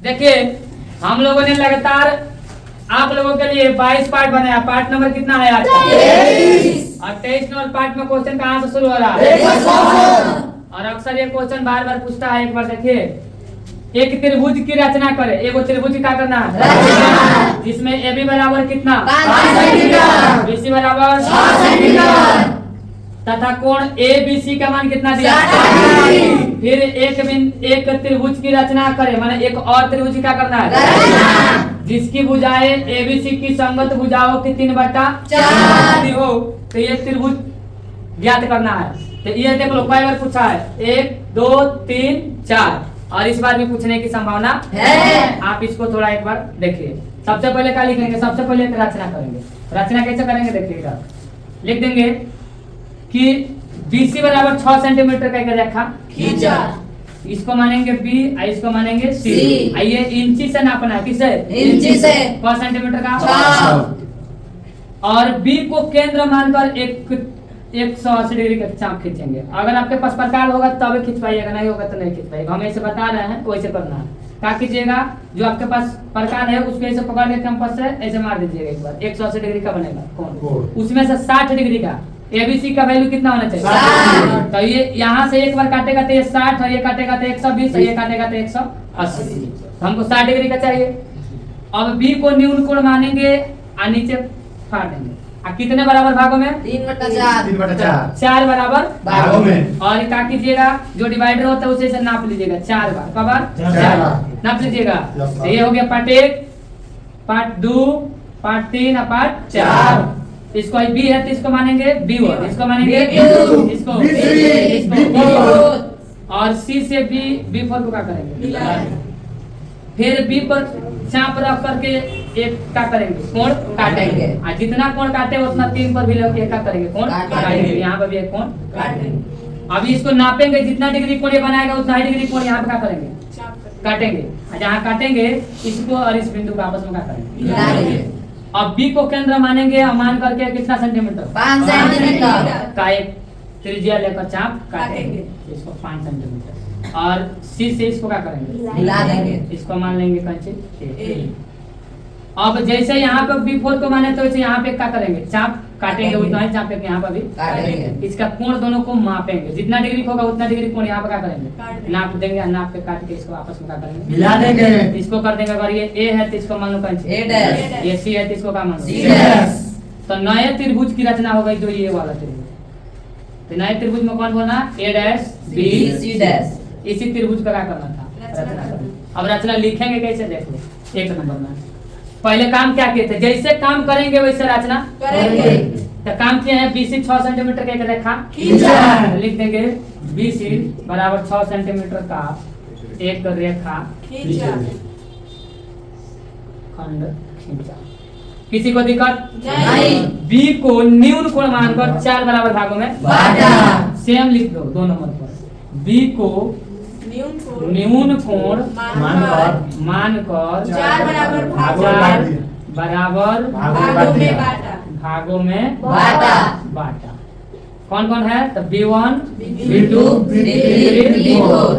देखिए हम लोगों ने लगातार आप लोगों के लिए 22 पार्ट बनाया। पार्ट नंबर कितना है आज का? 23। और 23 नंबर पार्ट में क्वेश्चन कहाँ से शुरू हो रहा है? और अक्सर ये क्वेश्चन बार बार पूछता है। एक बार देखिए, एक त्रिभुज की रचना करे। एगो त्रिभुज क्या करना है? जिसमें ए बी बराबर कितना? 5 सेंटीमीटर, बी सी बराबर 6 सेंटीमीटर तथा कोण ए बी सी का मान कितना दिया? फिर एक त्रिभुज की रचना करे, माने एक और त्रिभुज क्या करना है? जिसकी भुजाएं ए बी सी की संगत भुजाओं की 3/4 हो, तो ये त्रिभुज ज्ञात करना है। तो ये देख लो, कई बार पूछा है, 1 2 3 4 और इस बार भी पूछने की संभावना है। आप इसको थोड़ा एक बार देखिए। सबसे पहले क्या लिखेंगे? सबसे पहले एक रचना करेंगे। रचना कैसे करेंगे देखिएगा। लिख देंगे कि BC बराबर 6 सेंटीमीटर का एक रेखा खींचा। इसको मानेंगे B और इसको मानेंगे C। ये इंची से नापना है। किसे? इंची से। 5 सेंटीमीटर का 6। और B को केंद्र मानकर एक 180 डिग्री का चाप खींचेंगे। अगर आपके पास प्रकार होगा तब खींच पाइएगा, नहीं होगा तो नहीं खींच पाइएगा। हम ऐसे बता रहे हैं, वैसे करना है। क्या कीजिएगा, जो आपके पास प्रकार है उसको ऐसे पकड़ के कंपास से ऐसे मार दीजिएगा। एक बार 180 डिग्री का बनेगा कौन, उसमें से 60 डिग्री का एबीसी का वैल्यू कितना होना चाहिए? तो ये यहाँ से एक बार काटेगा तो ये 60 और ये काटेगा तो 120 और ये काटेगा तो 180। तो हमको 60 डिग्री का चाहिए। अब बी को न्यून कोण मानेंगे और नीचे फाड़ देंगे। कितने बराबर भागों में? 3/4। 4 बराबर भागों में। और क्या कीजिएगा, जो डिवाइडर होता है उसे से नाप लीजिएगा 4 बार। कब बार? 4 बार नाप लीजिएगा। तो ये हो गया पार्ट 1, पार्ट 2, पार्ट 3 और पार्ट 4। इसको बी है तो इसको मानेंगे B1, इसको मानेंगे इसको और C से B4 को क्या करेंगे? फिर B पर चाप रख करके एक क्या करेंगे? कोण काटेंगे। और जितना कोण काटे उतना 3 पर भी लेके क्या करेंगे? कोण काटेंगे। यहाँ पर भी एक कोण काटेंगे। अभी इसको नापेंगे, जितना डिग्री कोण ये बनाएगा उतना ही डिग्री कोण यहाँ पे क्या करेंगे? काटेंगे। जहाँ काटेंगे इसको और इस बिंदु को आपस में क्या करेंगे? अब B को केंद्र मानेंगे और मान करके कितना सेंटीमीटर? 5 सेंटीमीटर का एक त्रिज्या लेकर चाप काटेंगे। इसको 5 सेंटीमीटर। और C से इसको क्या करेंगे? मिला देंगे। इसको मान लेंगे कंचे। अब जैसे यहाँ पे B4 को माने तो यहाँ पे क्या करेंगे? चाप काटेंगे। उतना ही चाप यहाँ पर भी काटेंगे। इसका कोण दोनों को मापेंगे। जितना डिग्री होगा उतना डिग्री कोण यहाँ पे क्या करेंगे? नाप देंगे। नाप के काट के इसको आपस में क्या करेंगे? मिला देंगे। इसको कर देंगे। अगर ये A है तो इसको मान लो कंचे A', ये C है तो इसको क्या मान लो C'। तो नए त्रिभुज की रचना हो गई जो ये वाला त्रिभुज। तो नए त्रिभुज में कौन बोलना? A' B C'। इसी त्रिभुज का क्या करना था? रचना करना। अब रचना लिखेंगे कैसे देख लो। 1 नंबर में पहले काम क्या किए थे? जैसे काम करेंगे वैसे रचना करेंगे। तो काम किया है, BC 6 सेंटीमीटर का एक रेखा खींचा। लिख देंगे BC बराबर 6 सेंटीमीटर का एक रेखा खींचा। खंड खींचा। किसी को दिक्कत नहीं। B को न्यून कोण मानकर 4 बराबर भागों में बांटा। सेम लिख दो 2 नंबर पर। B को न्यून कोण मानकर 4 बराबर भागों में बांटा। कौन कौन है? तो B1 B2 B3 B4।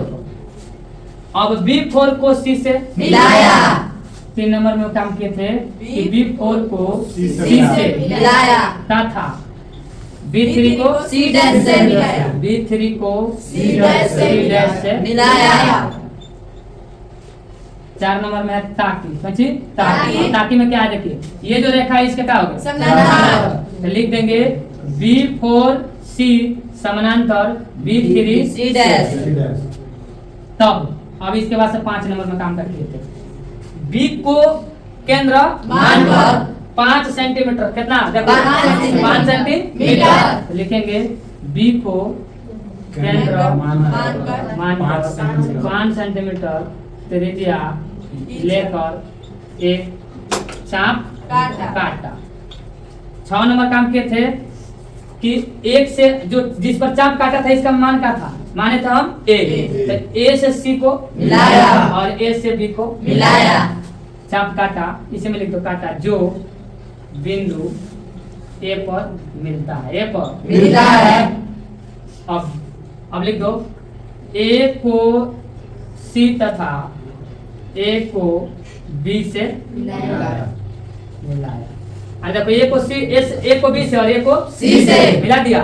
अब B4 को C से मिलाया। 3 नंबर में काम किए थे कि B4 को C से मिलाया तथा B3 को C' से मिलाया। B3 को C' से मिलाया। 4 नंबर में है ताकि। ताकि में क्या है देखिए, ये जो रेखा है इसके क्या होगा? समानांतर। तो लिख देंगे B4C समानांतर B3 C'। तब अब इसके बाद से 5 नंबर में काम करके थे। B को केंद्र मानकर 5 सेंटीमीटर कितना? 5 सेंटीमीटर लिखेंगे। B को केंद्र मानकर 5 सेंटीमीटर त्रिज्या लेकर एक चाप काटा। 6 नंबर काम किए थे कि एक से जो जिस पर चाप काटा था इसका मान क्या था? माने था हम A। तो A से C को मिलाया और A से B को मिलाया। चाप काटा, इसे में लिख दो काटा जो बिंदु A पर मिलता है। A पर मिलता है। अब लिख दो A को C तथा ए को बी से मिलाया। और देखो ए को सी ए को बी से और ए को सी से मिला दिया।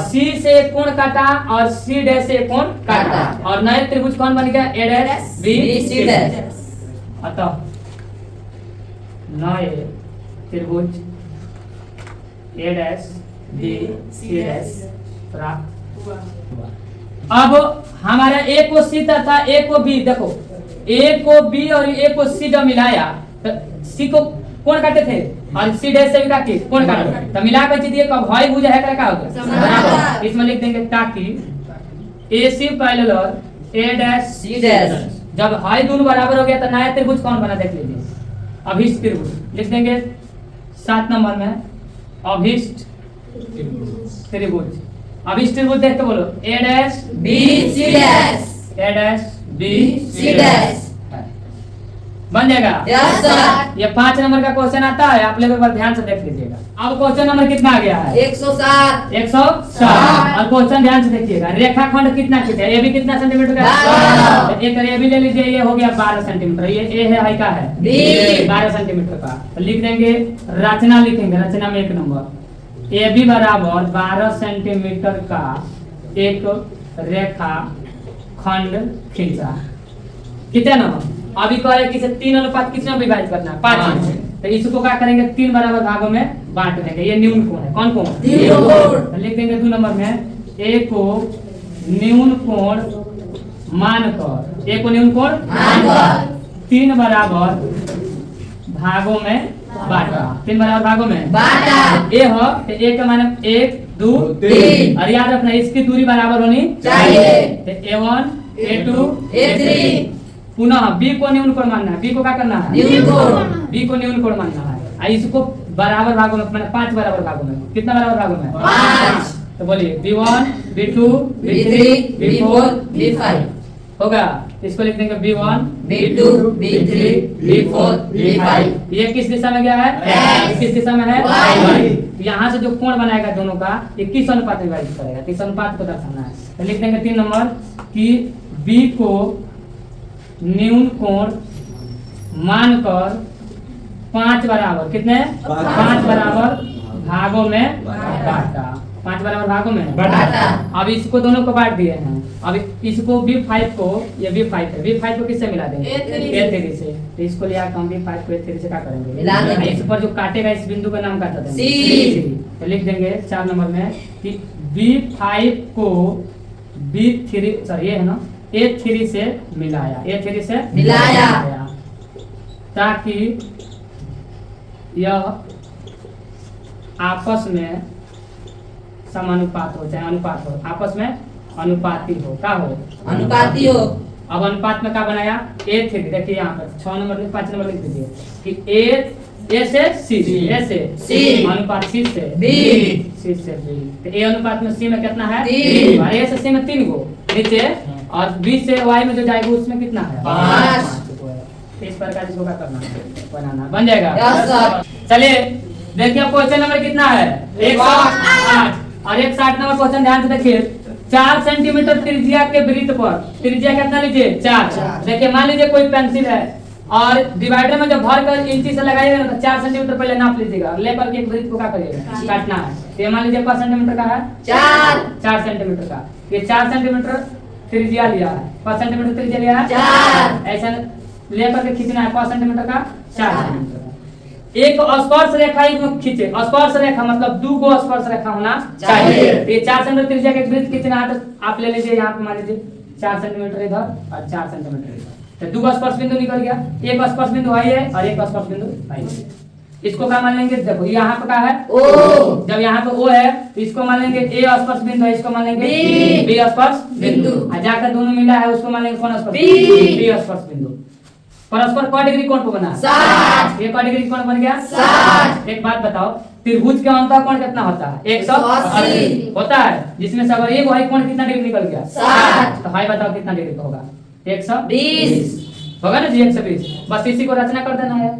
सी से एक कोण काटा और सी डैश से एक कोण काटा और नए त्रिभुज कौन बन गया? ए डैश बी सी डैश। अतः नए त्रिभुज ए डैश बी सी डैश प्राप्त हुआ। अब हमारा ए को सी तथा ए को बी, देखो ए को बी और ए को सी जब मिलाया तो सी को कोण काटे थे और सी डैश से भी काटे कोण काटे तो मिला कर दिए कब हई भुजा है क्या होगा बराबर। इसमें लिख देंगे ताकि A C parallel A dash C dash. जब हई दोनों बराबर हो गया तो नया त्रिभुज कौन बना देख लीजिए, अभिष्ट त्रिभुज। लिख देंगे 7 नंबर में अभिष्ट त्रिभुज। अभिष्ट त्रिभुज देख के बोलो ए डैश बी सी डैश, ए डैश बी सी डैश बन जाएगा। Yes sir. ये 5 नंबर का क्वेश्चन आता है, आप लोग एक बार ध्यान से देख लीजिएगा। अब क्वेश्चन नंबर कितना आ गया है? 107। 107 और क्वेश्चन ध्यान से देखिएगा। रेखाखंड कितना खींचा है? ए भी कितना सेंटीमीटर का है? एक ए भी ले लीजिए, ये हो गया 12 सेंटीमीटर। ये ए है, हाई का है बी 12 सेंटीमीटर का। तो लिख देंगे रचना, लिखेंगे रचना में 1 नंबर ए बी बराबर 12 सेंटीमीटर का एक रेखा खंड खींचा। कितना नंबर? अभी कह रहे कि 3 अनुपात किसमें विभाजित करना है? 5 में। तो इसको क्या करेंगे? 3 बराबर भागों में बांट देंगे। ये न्यून कोण है। कौन कोण? न्यून कोण। तो लिख देंगे 2 नंबर में ए को न्यून कोण मानकर, ए को न्यून कोण मानकर 3 बराबर भागों में बांटा। 3 बराबर भागों में बांटा। ए हो तो ए का मान 1 2 3 और याद रखना इसकी दूरी बराबर होनी चाहिए। तो A1 A2 A3। पुनः बी को न्यून कोण मानना है। बी को क्या करना है? न्यून कोण। बी को न्यून कोण मानना है और इसको बराबर भागों में, मतलब 5 बराबर भागों में। कितना बराबर भागों में? 5। तो बोलिए B1 B2 B3 B4 B5 होगा। इसको लिख देंगे B1 B2 B3 B4 B5। ये किस दिशा में गया है? किस दिशा में है? Y। यहाँ से जो कोण बनाएगा दोनों का ये किस अनुपात में विभाजित करेगा? किस अनुपात को दर्शाना है। तो लिख देंगे 3 नंबर कि B को न्यून कोण मानकर 5 बराबर, कितने 5 बराबर भागों में बांटा। 5 बराबर भागों में बांटा। अब इसको दोनों को बांट दिए हैं। अब इसको B5 को, ये B5 है, B5 को किससे मिला देंगे? A3 से। तो इसको लिया हम B5 को A3 से क्या करेंगे? मिला देंगे। इस पर जो काटेगा इस बिंदु का नाम क्या देंगे? C। तो लिख देंगे 4 नंबर में कि B5 को B3, सॉरी ये है ना, A3 से मिलाया। A3 से मिलाया ताकि यह आपस में समानुपात हो, चाहे अनुपात हो, आपस में अनुपाती हो। क्या हो? अनुपाती हो। अब अनुपात में क्या बनाया? A3। देखिए यहाँ पर 6 नंबर 5 नंबर लिख दीजिए कि A से C, A से C अनुपात C से B, C से B। तो A अनुपात में C में कितना है? 3। और A से C में 3 गो नीचे और B से Y में जो जाएगा उसमें कितना है? 5। इस प्रकार इसको क्या करना है? बनाना। बन जाएगा। चलिए देखिए क्वेश्चन नंबर कितना है? 108 और 160 नंबर क्वेश्चन ध्यान से देखिए। 4 सेंटीमीटर त्रिज्या के वृत्त पर, त्रिज्या कितना लीजिए? 4। देखिए मान लीजिए कोई पेंसिल है और डिवाइडर में जब भर कर इंची से लगाइएगा ना तो 4 सेंटीमीटर पहले नाप लीजिएगा, लेकर के एक वृत्त को क्या करिएगा? काटना है। तो मान लीजिए 5 सेंटीमीटर का है? 4 सेंटीमीटर का। ये 4 सेंटीमीटर त्रिज्या लिया है। 5 सेंटीमीटर त्रिज्या लिया है 4। ऐसा लेकर के खींचना है 5 सेंटीमीटर का 4 सेंटीमीटर का। एक स्पर्श रेखा एक खींचे। स्पर्श रेखा मतलब 2 गो स्पर्श रेखा होना चाहिए। तो ये 4 सेंटीमीटर त्रिज्या का एक वृत्त खींचना है तो आप ले लीजिए यहाँ पे मान लीजिए 4 सेंटीमीटर इधर और 4 सेंटीमीटर इधर। तो 2 स्पर्श बिंदु निकल गया। एक स्पर्श बिंदु आई है और एक स्पर्श बिंदु आई है। इसको क्या मान लेंगे? देखो यहाँ पे क्या है? O। जब यहाँ पे O है तो इसको मान लेंगे A स्पर्श बिंदु है, इसको मान लेंगे B स्पर्श बिंदु। जाकर दोनों मिला है उसको मान लेंगे कौन स्पर्श? B स्पर्श बिंदु। परस्पर क डिग्री कोण को बना? 60। ये क डिग्री कोण बन गया 60। एक बात बताओ, त्रिभुज के अंतः कोण कितना होता है? 180 होता है, जिसमें से अगर एक हाई कोण कितना डिग्री निकल गया? 60। तो हाई बताओ कितना डिग्री का होगा? 120 होगा ना जी, 120। बस इसी को रचना कर देना है।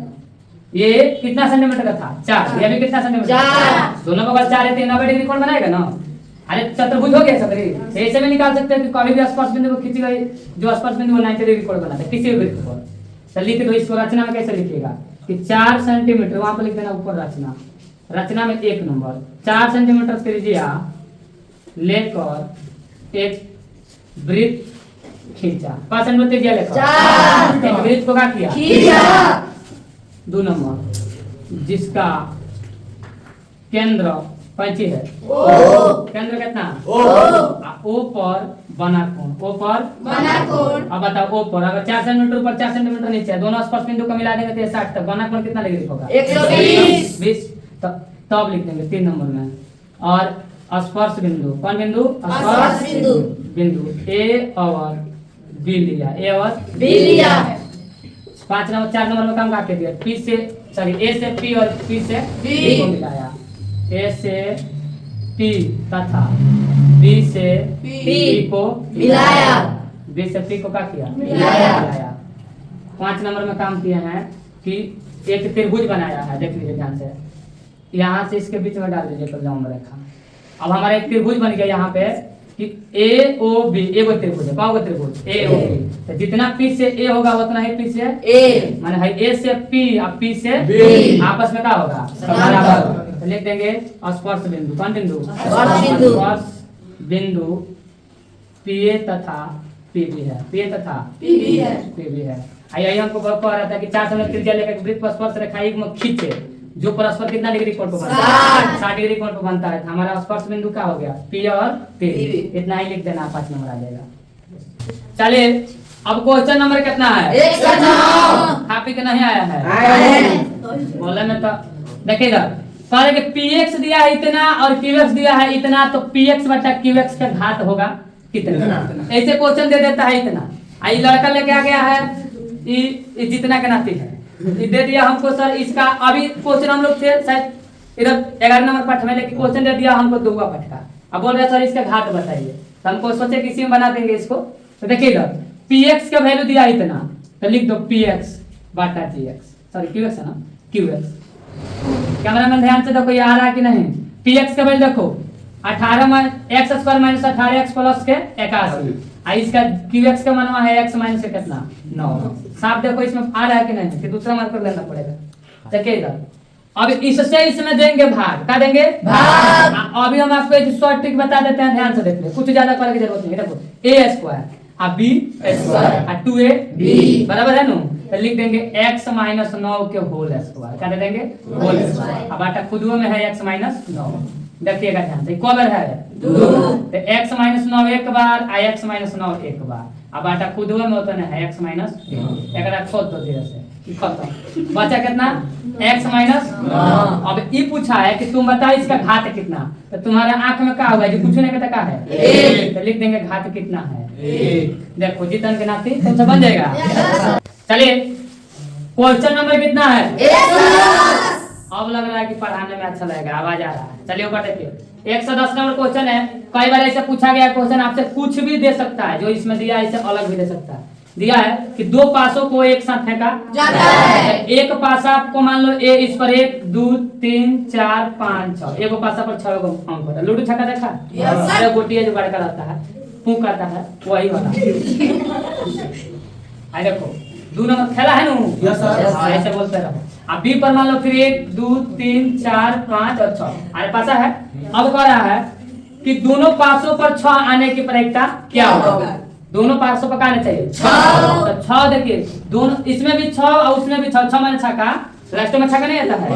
ये कितना सेंटीमीटर का था? 4। ये भी कितना सेंटीमीटर? 4। दोनों बगल 4 है तो 90 डिग्री कोण बनाएगा ना। अरे चतुर्भुज हो गया सब। ऐसे में निकाल सकते हैं कि कभी भी स्पर्श बिंदु को खींची गई जो स्पर्श बिंदु 90 डिग्री कोण बनाता है किसी भी वृत्त पर। तो लिख दो इसको। रचना में कैसे लिखिएगा कि 4 सेंटीमीटर, वहां पर लिख देना ऊपर रचना, रचना में 1 नंबर 4 सेंटीमीटर त्रिज्या लेकर एक वृत्त खींचा। 5 सेंटीमीटर त्रिज्या लेकर एक वृत्त को क्या किया? 2 नंबर जिसका केंद्र पैंची है, केंद्र कितना? ओ पर बना कोण, ओ पर बना कोण। अब बताओ ओ पर अगर 4 सेंटीमीटर ऊपर 4 सेंटीमीटर नीचे है, दोनों स्पर्श बिंदु को मिला देंगे तो 60, तक बना कोण कितना डिग्री होगा? 120। तब लिख देंगे 3 नंबर में। और स्पर्श बिंदु, कौन बिंदु? स्पर्श बिंदु ए और बी लिया, ए और बी लिया। 5 नंबर 4 नंबर में काम का दिया, पी से सॉरी ए से पी और पी से बी को मिलाया, ए से पी तथा बी से पी को मिलाया, बी से पी को क्या किया? मिलाया। 5 नंबर में काम किए हैं कि एक त्रिभुज बनाया है, देख लीजिए ध्यान से, यहाँ से इसके बीच में डाल दीजिए तो लंब रेखा। अब हमारा एक त्रिभुज बन गया यहाँ पे कि ए ओ बी, एगो त्रिभुज है, कौन त्रिभुज? ए ओ बी। तो जितना पी से ए होगा उतना ही पी से ए, माने है ए से पी और पी से बी आपस में क्या होगा? बराबर। तो लिख देंगे स्पर्श बिंदु, कौन बिंदु? स्पर्श बिंदु पी ए तथा पी बी है, पी ए तथा पी बी है। यही हमको कह रहा था कि 4 सेंटीमीटर त्रिज्या लेकर वृत्त पर स्पर्श रेखा एक में खींचे, जो परस्पर कितना डिग्री कोण पर बनता है? 60 डिग्री कोण पर बनता है। हमारा स्पर्श बिंदु क्या हो गया? पी और पी। इतना ही लिख देना, 5 नंबर आ जाएगा। चलिए अब क्वेश्चन नंबर कितना है? 109। कॉपी के नहीं आया है? बोले में तो देखिएगा, कह कि px दिया है इतना और qx दिया है इतना, तो px बटा qx का घात होगा कितना? ऐसे क्वेश्चन दे देता है इतना। आई लड़का लेके आ गया है ये जितना का नाती है, ये दे दिया हमको सर इसका। अभी क्वेश्चन हम लोग थे शायद इधर 11 नंबर पाठ में, लेकिन क्वेश्चन दे दिया हमको 2 पाठ का। अब बोल रहे सर इसका घात बताइए, तो हमको सोचे किसी में बना देंगे इसको। तो देखिएगा px का वैल्यू दिया इतना, तो लिख दो px बटा gx, सॉरी qx है ना, qx। कैमरामैन ध्यान से देखो ये आ रहा है कि नहीं? px का वैल्यू देखो 18 x square minus 18x plus के 81, इसका qx का मानवा है x माइनस के कितना? 9। साफ देखो इसमें आ रहा है कि नहीं, कि दूसरा मार्कर लेना पड़ेगा। देखिएगा अब इससे इसमें देंगे भाग, क्या देंगे? भाग। अभी हम आपको एक शॉर्ट ट्रिक बता देते हैं, ध्यान से देख ले, कुछ ज्यादा करने की जरूरत नहीं है। देखो a स्क्वायर और b स्क्वायर और 2ab बराबर है ना, तो लिख देंगे x माइनस 9 के होल स्क्वायर, क्या दे देंगे? Whole square. अब आटा खुदुओं में है x माइनस 9, देखिएगा ध्यान से, कौ बार है? 2। तो x माइनस 9 एक बार और x माइनस 9 एक बार। अब आटा खुदुओं में होता है x माइनस 1, एकरा खोद दो धीरे से, खत्म। बचा कितना? x minus 9। अब ये पूछा है कि तुम बताओ इसका घात कितना, तो तुम्हारे आंख में क्या होगा? जो कुछ नहीं कहता क्या है? 1। तो लिख देंगे घात कितना है? 1। देखो जीतन के नाती तुमसे बन जाएगा। चलिए क्वेश्चन नंबर कितना है? 110। अब लग रहा है कि पढ़ाने में अच्छा लगेगा, आवाज आ रहा है। चलिए ऊपर देखिए 110 नंबर क्वेश्चन है। कई बार ऐसे पूछा गया क्वेश्चन, आपसे कुछ भी दे सकता है, जो इसमें दिया है इससे अलग भी दे सकता है। दिया है कि 2 पासों को एक साथ फेंका जाता है। एक पासा आपको मान लो ए, इस पर 1 2 3 4 5 6, एगो पासा पर 6 गो अंक होता है। लूडो छक्का देखा? अरे गोटिया जो बड़का रहता है फूंक करता है वही वाला। आई देखो 2 नंबर खेला है ना? Yes sir. ऐसे बोलते रहो। अब बी पर मान लो फिर 1 2 3 4 5 और 6 अरे पासा है। अब कह रहा है कि दोनों पासों पर 6 आने की प्रायिकता क्या होगा? दोनों पासों पर आना चाहिए 6। तो 6 देखिए दोनों, इसमें भी 6 और उसमें भी 6, 6 माने छक्का, लास्ट में छक्का नहीं आता है?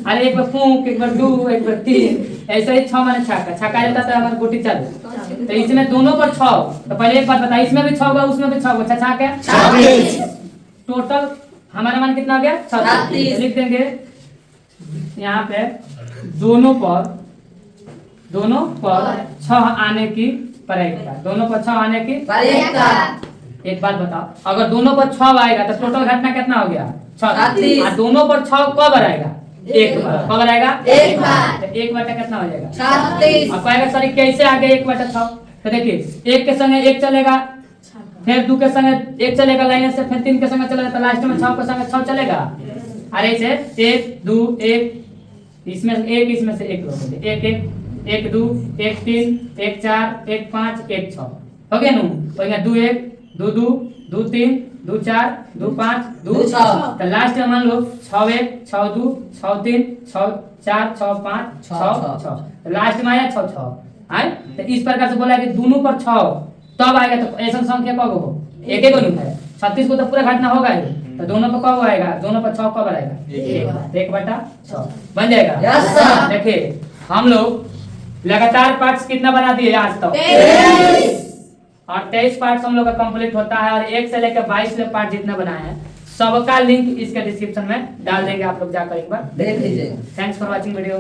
अरे एक बार फूंक, एक बार 2, एक बार 3, ऐसे ही 6 माने छक्का, छक्का जाता है हमारी गोटी चालू। तो इसमें दोनों पर 6, तो पहले एक बात बता, इसमें भी 6 होगा उसमें भी 6 होगा, 6 क्या? 36। टोटल हमारा मान कितना हो गया? 36। लिख देंगे यहाँ पे दोनों पर 6 आने की प्रायिकता, दोनों पर 6 आने की प्रायिकता। एक बात बताओ, अगर दोनों पर 6 आएगा तो टोटल घटना कितना हो गया? 36। और दोनों पर 6 कब आएगा? एक बार। कब आएगा? एक बार। तो 1 बटा कितना हो जाएगा? 36। अब कहेगा सर कैसे आ गया 1 बटा 6? तो देखिए 1 के संगे 1 चलेगा, फिर 2 के संगे 1 चलेगा लाइन से, फिर 3 के संगे चलेगा, तो लास्ट में 6 के संगे 6 चलेगा। अरे से 1 2 1, इसमें 1 इसमें से 1 रोक दे, 1 1 1 2 1 3 1 4 1 5 1 6 हो गया नू। तो यहाँ 2 1 2 2 2 3 2 4 2 5 2 6 तो लास्ट में मान लो 6 1 6 2 6 3 6 4 6 5 6 6 तो लास्ट में आया 6 6 आए तो इस प्रकार से बोला है कि दोनों पर 6 तब आएगा तो ऐसा संख्या कब हो एक एक गुना है 36 को तो पूरा घटना होगा ही तो दोनों पर कब आएगा दोनों पर 6 कब आएगा 1/6 बन जाएगा। Yes sir. देखिए हम लोग लगातार पार्ट्स कितना बना दिए आज तक 23 और 23 पार्ट्स हम लोग का कंप्लीट होता है और 1 से लेकर 22 तक पार्ट जितना बनाया है सबका लिंक इसके डिस्क्रिप्शन में डाल देंगे आप लोग जाकर एक बार देख लीजिए। Thanks for watching video.